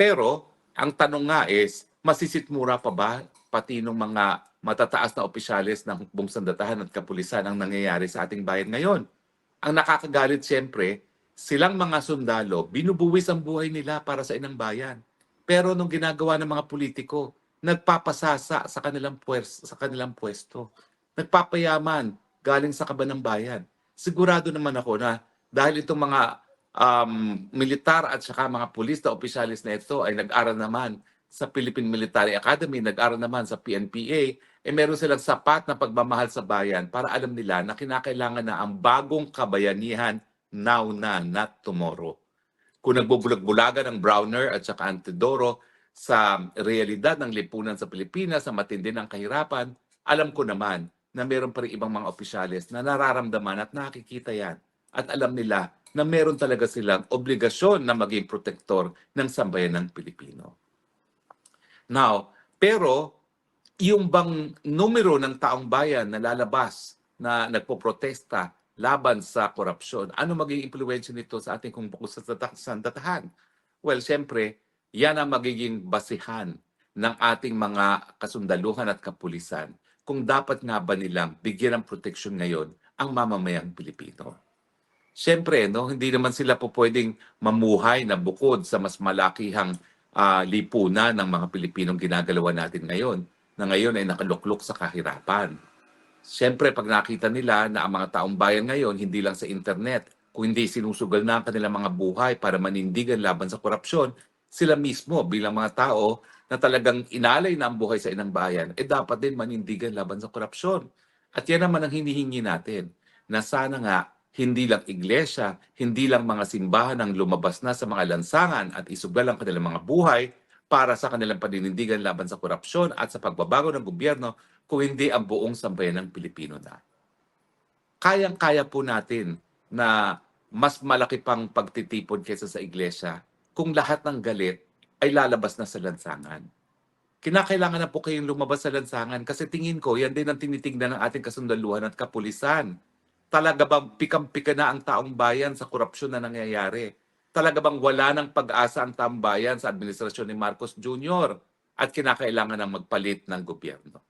Pero, ang tanong nga is, masisitmura pa ba pati ng mga matataas na opisyales ng hukbong sandatahan at kapulisan ang nangyayari sa ating bayan ngayon? Ang nakakagalit siyempre, silang mga sundalo, binubuwis ang buhay nila para sa inang bayan. Pero nung ginagawa ng mga politiko, nagpapasasa sa kanilang pwesto. Nagpapayaman galing sa kaban ng bayan. Sigurado naman ako na dahil itong mga militar at saka mga pulis na opisyalis na ito ay nag-aral naman sa Philippine Military Academy, nag-aral naman sa PNPA, meron silang sapat na pagmamahal sa bayan para alam nila na kinakailangan na ang bagong kabayanihan now na, not tomorrow. Kung nagbubulag-bulagan ng Browner at saka Antidoro sa realidad ng lipunan sa Pilipinas, sa matindi ng kahirapan, alam ko naman na meron pa rin ibang mga opisyalis na nararamdaman at nakikita yan. At alam nila na meron talaga silang obligasyon na maging protektor ng sambayan ng Pilipino. Now, pero yung bang numero ng taong bayan na lalabas na nagpoprotesta laban sa korupsyon, ano magiging impluwensya nito sa ating kung sandatahan? Well, siyempre, yan ang magiging basihan ng ating mga kasundaluhan at kapulisan kung dapat nga ba nilang bigyan ng proteksyon ngayon ang mamamayang Pilipino. Siyempre, no, hindi naman sila po pwedeng mamuhay na bukod sa mas malakihang lipunan ng mga Pilipinong ginagalawan natin ngayon, na ngayon ay nakaluklok sa kahirapan. Siyempre, pag nakita nila na ang mga taong bayan ngayon, hindi lang sa internet, kung hindi sinusugal na ang kanilang mga buhay para manindigan laban sa korupsyon, sila mismo bilang mga tao na talagang inalay na ang buhay sa inang bayan, dapat din manindigan laban sa korupsyon. At yan naman ang hinihingi natin, na sana nga hindi lang iglesia, hindi lang mga simbahan ang lumabas na sa mga lansangan at isugal ang kanilang mga buhay para sa kanilang paninindigan laban sa korupsyon at sa pagbabago ng gobyerno, kung hindi ang buong sambayan ng Pilipino na. Kayang-kaya po natin na mas malaki pang pagtitipon kaysa sa iglesia kung lahat ng galit ay lalabas na sa lansangan. Kinakailangan na po kayong lumabas sa lansangan kasi tingin ko yan din ang tinitignan ng ating kasundaluhan at kapulisan. Talaga bang pikam-pika na ang taong bayan sa korupsyon na nangyayari? Talaga bang wala ng pag-asa ang taong bayan sa administrasyon ni Marcos Jr. at kinakailangan ng magpalit ng gobyerno?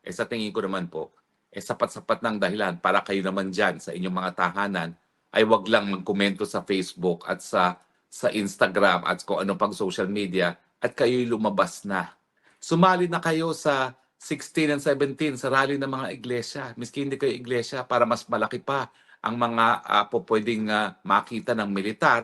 Sa tingin ko naman po, sapat-sapat ng dahilan para kayo naman dyan sa inyong mga tahanan ay wag lang magkomento sa Facebook at sa Instagram at kung ano pang social media at kayo'y lumabas na. Sumali na kayo sa 16 and 17 sa rally ng mga iglesia. Miski hindi kayo iglesia para mas malaki pa ang mga pwedeng makita ng militar